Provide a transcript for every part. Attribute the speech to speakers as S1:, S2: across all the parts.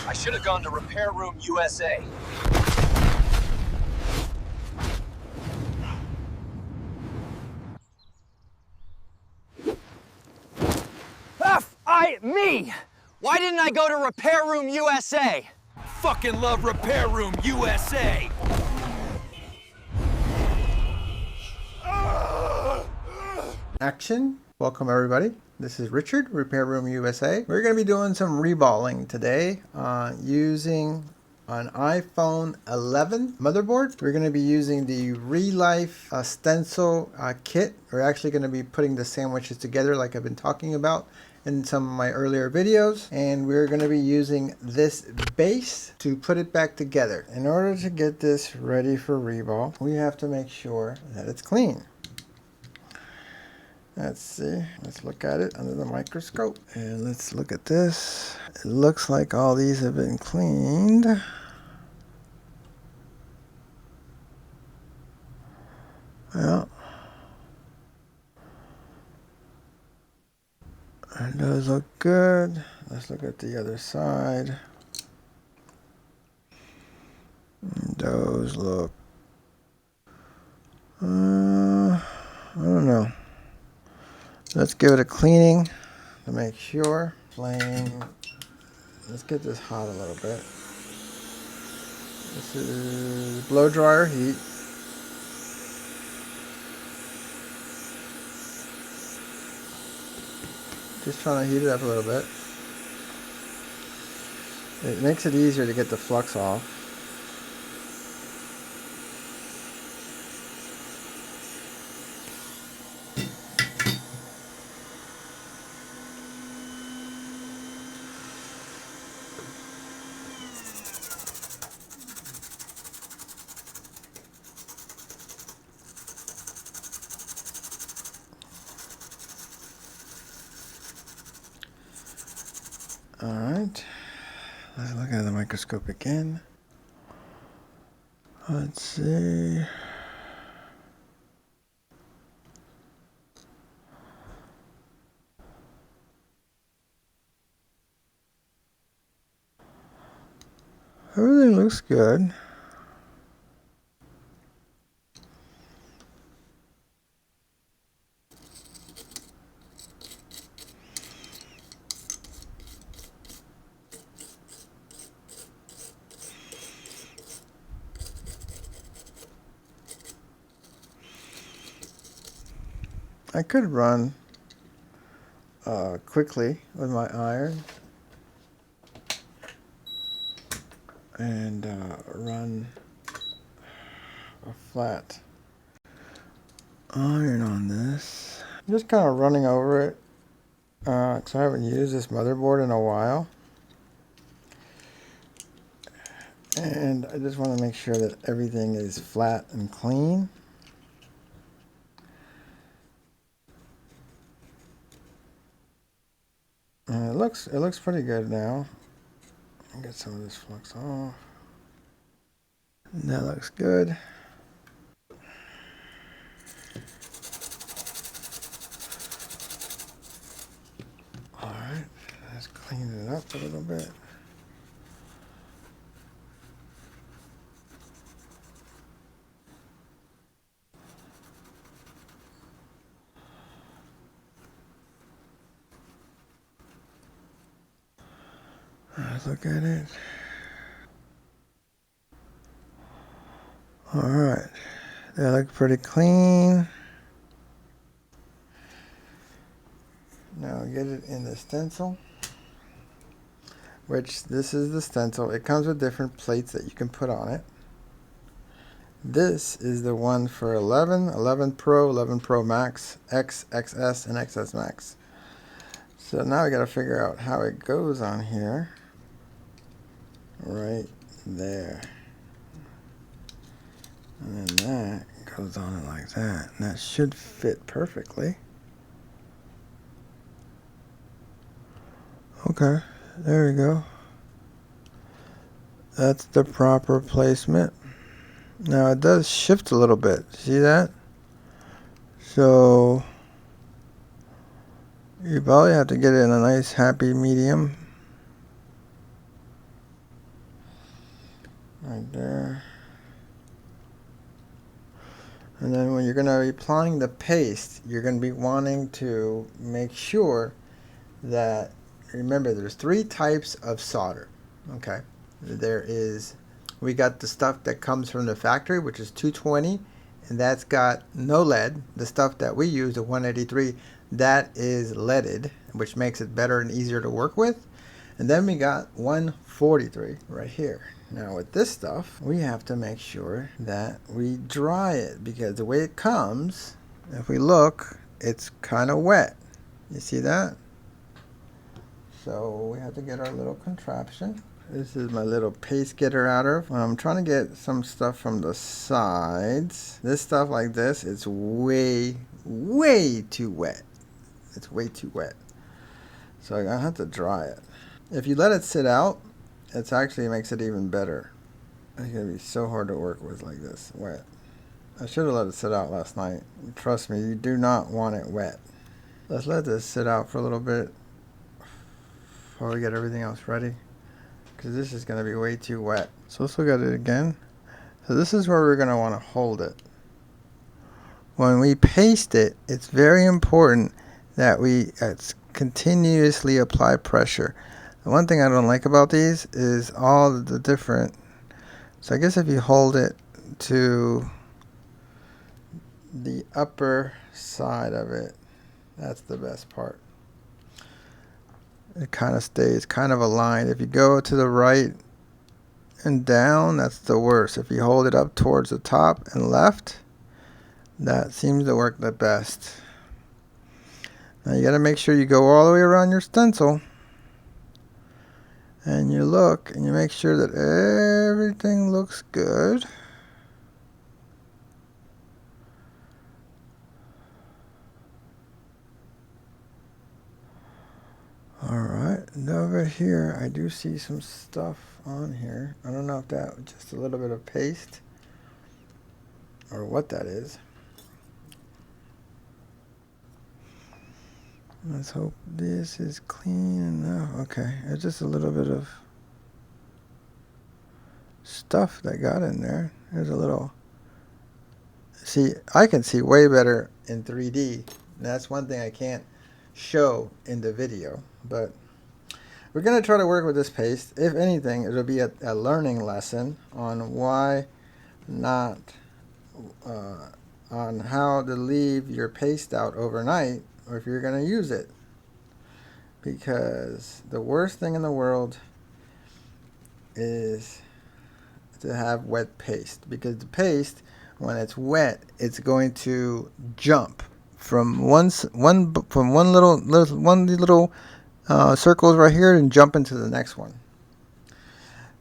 S1: I should have gone to Repair Room USA.
S2: Me! Why didn't I go to Repair Room USA?
S3: Fucking love Repair Room USA!
S4: Action. Welcome everybody. This is Richard, Repair Room USA. We're going to be doing some reballing today using an iPhone 11 motherboard. We're going to be using the Relife stencil kit. We're actually going to be putting the sandwiches together like I've been talking about in some of my earlier videos, and we're going to be using this base to put it back together. In order to get this ready for reball, we have to make sure that it's clean. Let's see, let's look at it under the microscope and let's look at this. It looks like all these have been cleaned. Well, it does look good. Let's look at the other side. Those look, I don't know. Let's give it a cleaning to make sure. Flame. Let's get this hot a little bit. This is blow dryer heat. Just trying to heat it up a little bit. It makes it easier to get the flux off. Alright, let's look at the microscope again. Let's see. Everything looks good. I could run quickly with my iron and run a flat iron on this. I'm just kind of running over it because I haven't used this motherboard in a while. And I just want to make sure that everything is flat and clean. And it looks pretty good now. I'll get some of this flux off. And that looks good. Alright, let's clean it up a little bit. Let's look at it. Alright, they look pretty clean. Now get it in the stencil, which this is the stencil. It comes with different plates that you can put on it. This is the one for 11, 11 Pro, 11 Pro Max, X, XS, and XS Max. So now we got to figure out how it goes on here. Right there. And then that goes on it like that. And that should fit perfectly. Okay, there we go. That's the proper placement. Now it does shift a little bit. See that? So you probably have to get it in a nice happy medium. right there. And then when you're going to be applying the paste, you're going to be wanting to make sure that, remember, there's 3 types of solder. Okay, we got the stuff that comes from the factory, which is 220, and that's got no lead. The stuff that we use, the 183, that is leaded, which makes it better and easier to work with. And then we got 143 right here. Now with this stuff, we have to make sure that we dry it, because the way it comes, if we look, it's kind of wet. You see that? So we have to get our little contraption. This is my little paste getter outer. I'm trying to get some stuff from the sides. This stuff like this, it's way too wet. It's way too wet. So I have to dry it. If you let it sit out, it actually makes it even better. It's gonna be so hard to work with like this, wet. I should have let it sit out last night. Trust me, you do not want it wet. Let's let this sit out for a little bit before we get everything else ready, because this is going to be way too wet. So let's look at it again. So this is where we're going to want to hold it. When we paste it, it's very important that we continuously apply pressure. The one thing I don't like about these is all the different, so I guess if you hold it to the upper side of it, that's the best part. It kind of stays kind of aligned. If you go to the right and down, that's the worst. If you hold it up towards the top and left, that seems to work the best. Now you got to make sure you go all the way around your stencil, and you look and you make sure that everything looks good. Alright, and over here I do see some stuff on here. I don't know if that was just a little bit of paste or what that is. Let's hope this is clean enough. Okay, it's just a little bit of stuff that got in there. There's a little... See, I can see way better in 3D. And that's one thing I can't show in the video. But we're going to try to work with this paste. If anything, it'll be a learning lesson on why not... on how to leave your paste out overnight, or if you're going to use it. Because the worst thing in the world is to have wet paste, because the paste, when it's wet, it's going to jump from one little circles right here and jump into the next one.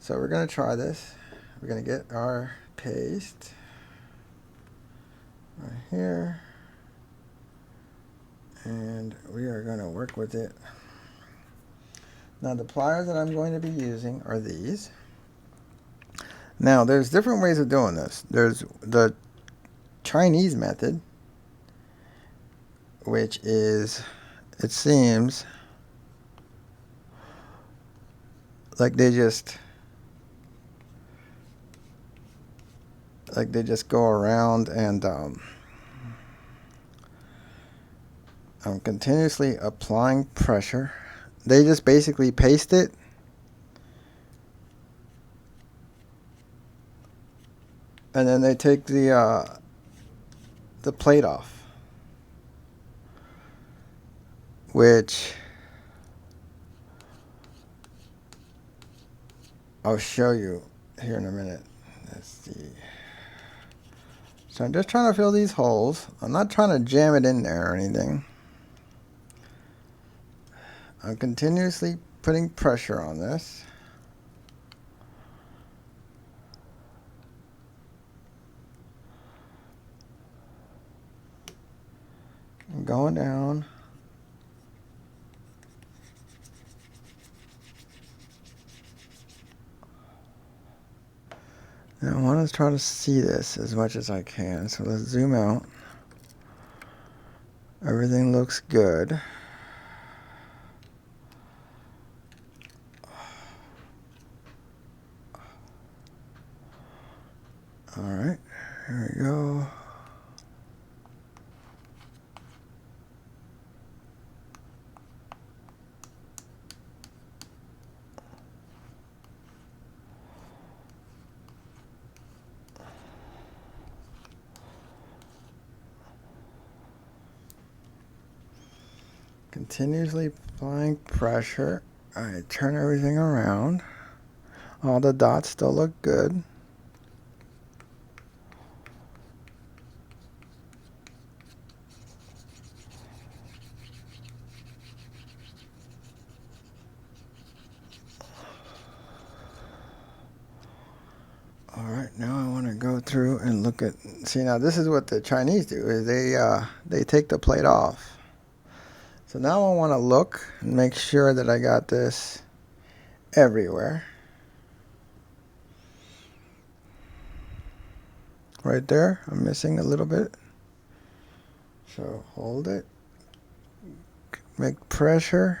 S4: So we're going to try this. We're going to get our paste right here, and we are going to work with it. Now the pliers that I'm going to be using are these. Now there's different ways of doing this. There's the Chinese method, which is, it seems like they just go around and I'm continuously applying pressure. They just basically paste it and then they take the plate off, which I'll show you here in a minute. Let's see. So I'm just trying to fill these holes. I'm not trying to jam it in there or anything. I'm continuously putting pressure on this. I'm going down. Now I want to try to see this as much as I can. So let's zoom out. Everything looks good. There we go. Continuously applying pressure. I turn everything around. All the dots still look good. Alright, now I want to go through and look at, see, now this is what the Chinese do, is they take the plate off. So now I want to look and make sure that I got this everywhere. Right there, I'm missing a little bit. So hold it, make pressure.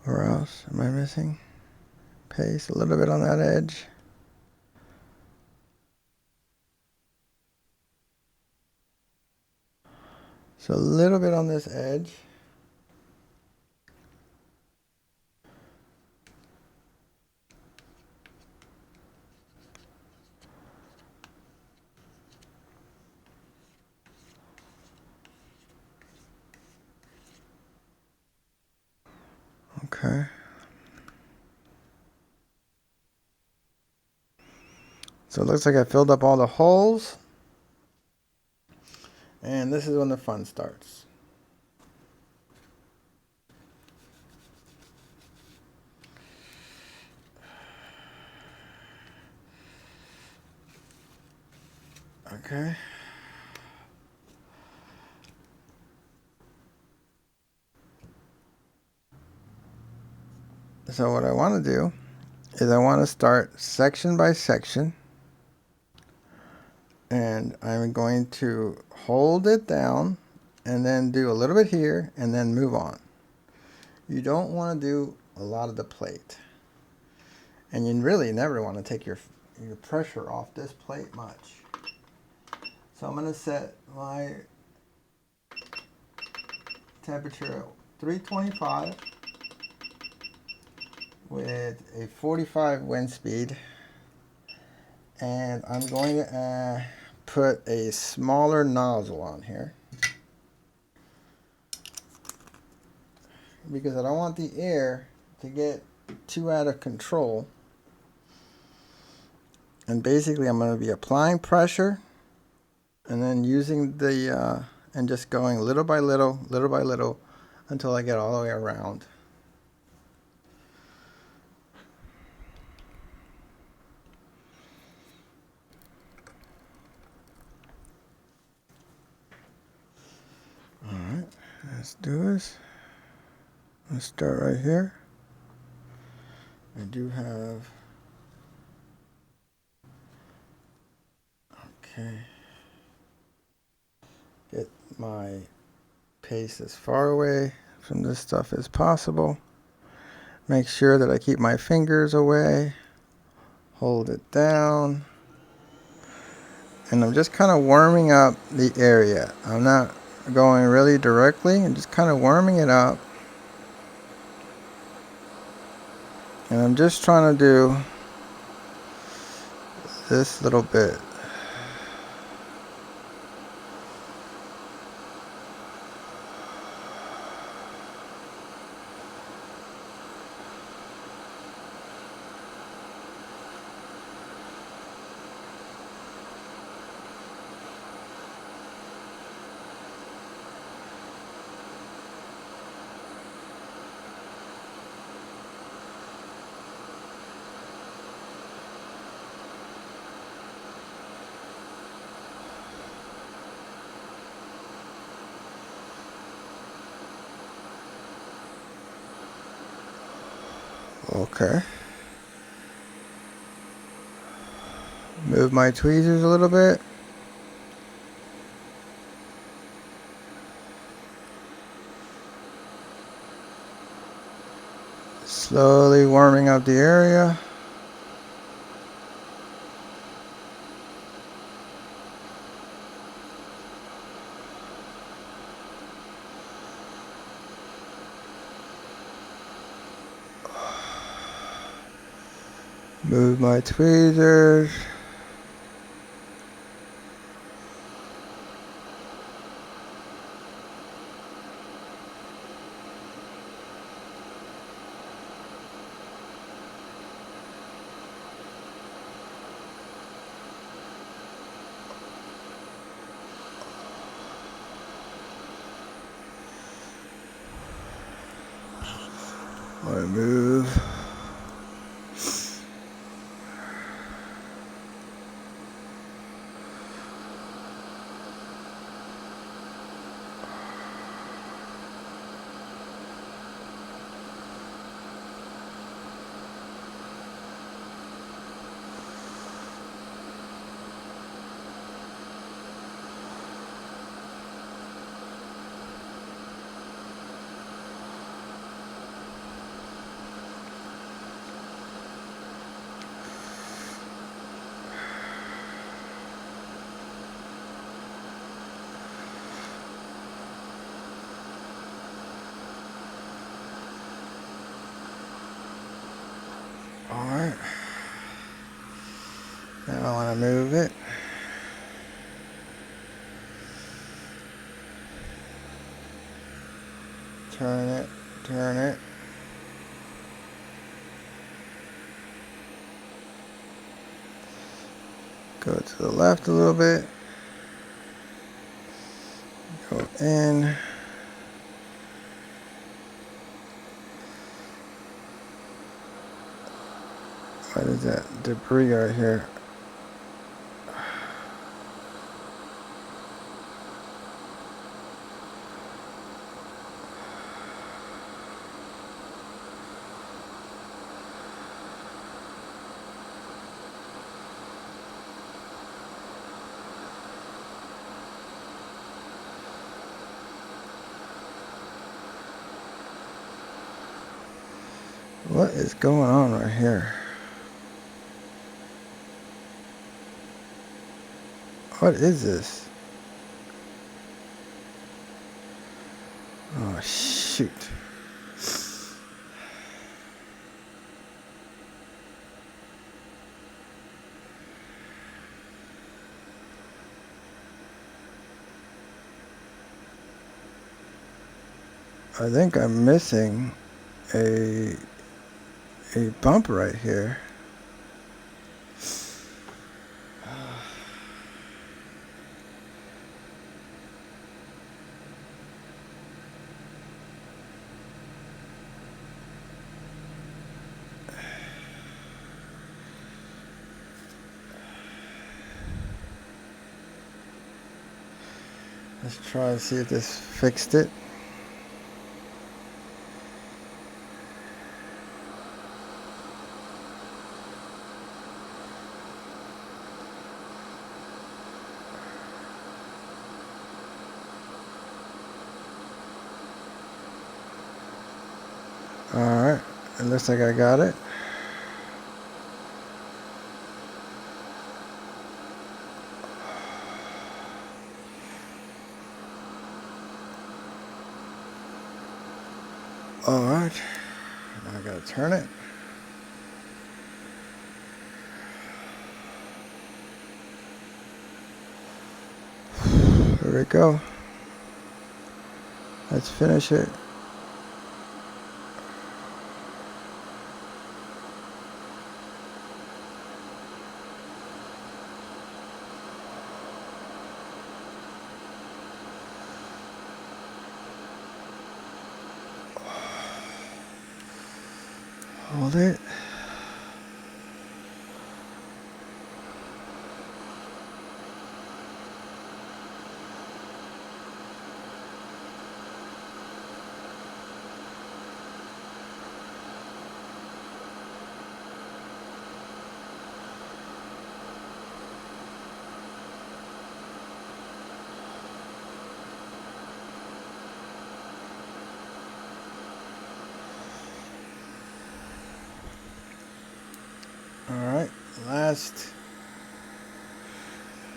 S4: Where else am I missing? Paste a little bit on that edge. So a little bit on this edge. Okay. So it looks like I filled up all the holes. And this is when the fun starts. Okay. So what I want to do is I want to start section by section. And I'm going to hold it down and then do a little bit here and then move on. You don't want to do a lot of the plate. And you really never want to take your pressure off this plate much. So I'm going to set my temperature at 325 with a 45 wind speed. And I'm going to put a smaller nozzle on here because I don't want the air to get too out of control. And basically I'm going to be applying pressure and then using the and just going little by little until I get all the way around. Alright, let's do this. Let's start right here. I do have, okay, get my paste as far away from this stuff as possible. Make sure that I keep my fingers away. Hold it down. And I'm just kind of warming up the area. I'm not going really directly. I'm just kind of warming it up. And I'm just trying to do this little bit. Okay. Move my tweezers a little bit. Slowly warming up the area. Move my tweezers. I move. Alright. Now I want to move it. Turn it, turn it. Go to the left a little bit. Go in. What is that debris right here? What is going on right here? What is this? Oh, shoot. I think I'm missing a bump right here. Let's try and see if this fixed it. Alright, it looks like I got it. Alright, now I gotta turn it. There we go. Let's finish it. Hold it.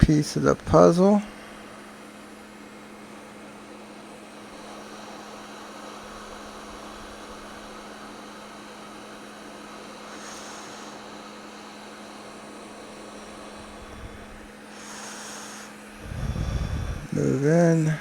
S4: piece of the puzzle. Move in.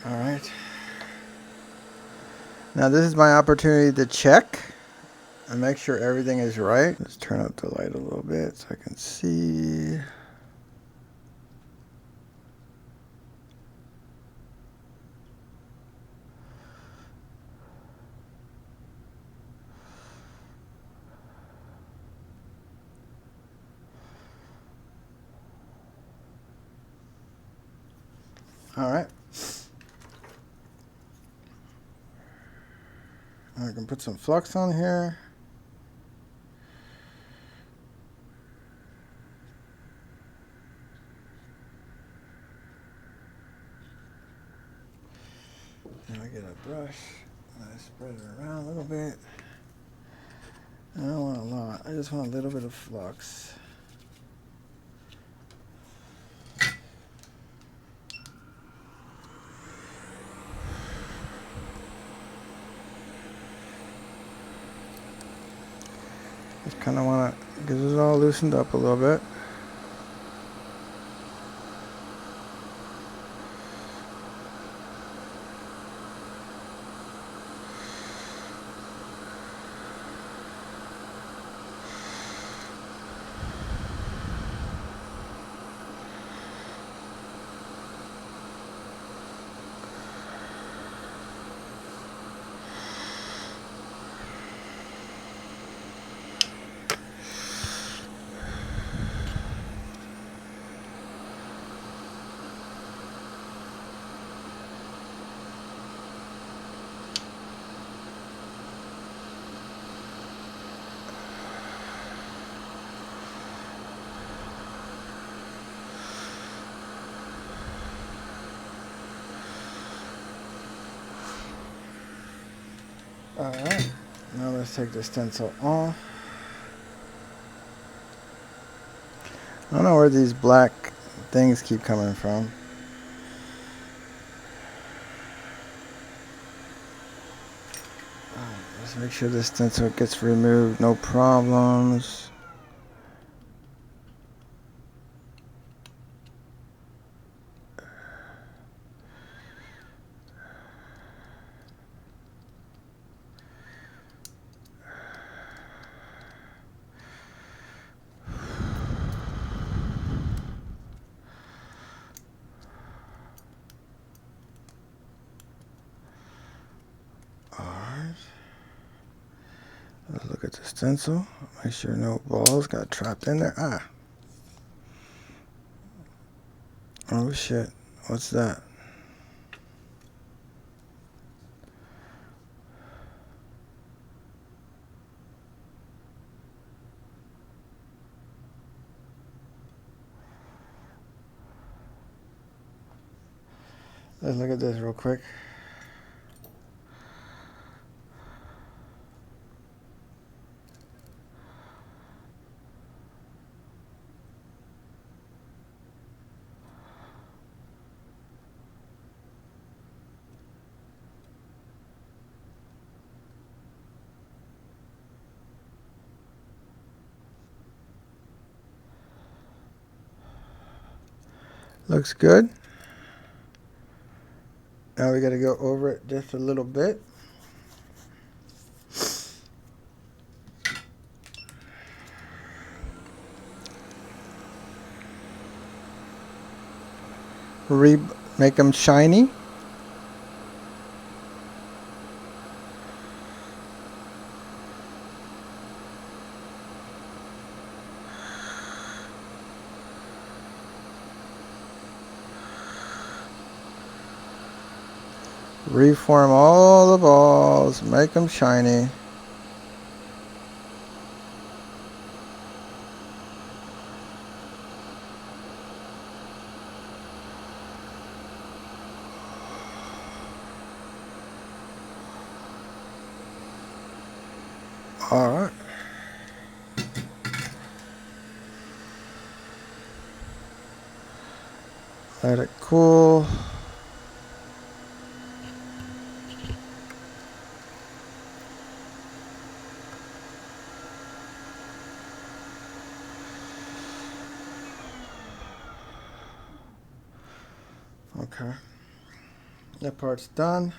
S4: All right. Now this is my opportunity to check and make sure everything is right. Let's turn up the light a little bit so I can see. All right. I can put some flux on here. And I get a brush and I spread it around a little bit. I don't want a lot. I just want a little bit of flux. Just kind of want to get this all loosened up a little bit. Alright, now let's take the stencil off. I don't know where these black things keep coming from. Let's make sure the stencil gets removed, no problems. Let's look at the stencil. Make sure no balls got trapped in there. Ah. Oh shit. What's that? Let's look at this real quick. Looks good. Now we got to go over it just a little bit. Make them shiny. Reform all the balls, make them shiny. Alright. Let it cool. Okay. That part's done.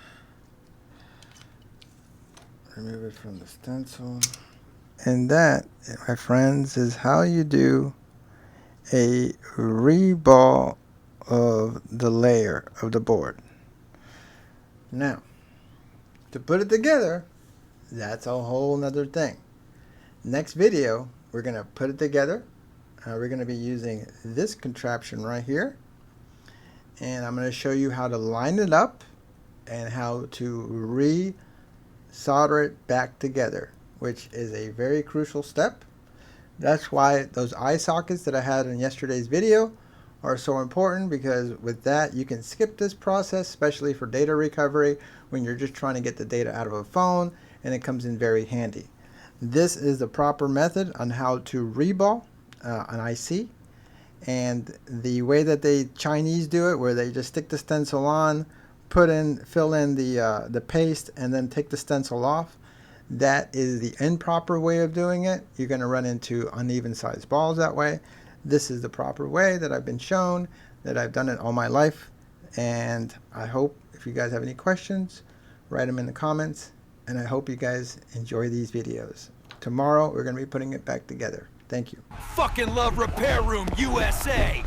S4: Remove it from the stencil. And that, my friends, is how you do a reball of the layer of the board. Now, to put it together, that's a whole nother thing. Next video, we're going to put it together. We're going to be using this contraption right here. And I'm going to show you how to line it up and how to re-solder it back together, which is a very crucial step. That's why those eye sockets that I had in yesterday's video are so important, because with that you can skip this process, especially for data recovery when you're just trying to get the data out of a phone, and it comes in very handy. This is the proper method on how to reball an IC, and the way that the Chinese do it, where they just stick the stencil on, fill in the paste, and then take the stencil off. That is the improper way of doing it. You're going to run into uneven sized balls that way. This is the proper way that I've been shown, that I've done it all my life. And I hope if you guys have any questions, write them in the comments. And I hope you guys enjoy these videos. Tomorrow we're going to be putting it back together. Thank you.
S3: Fucking love Repair Room USA.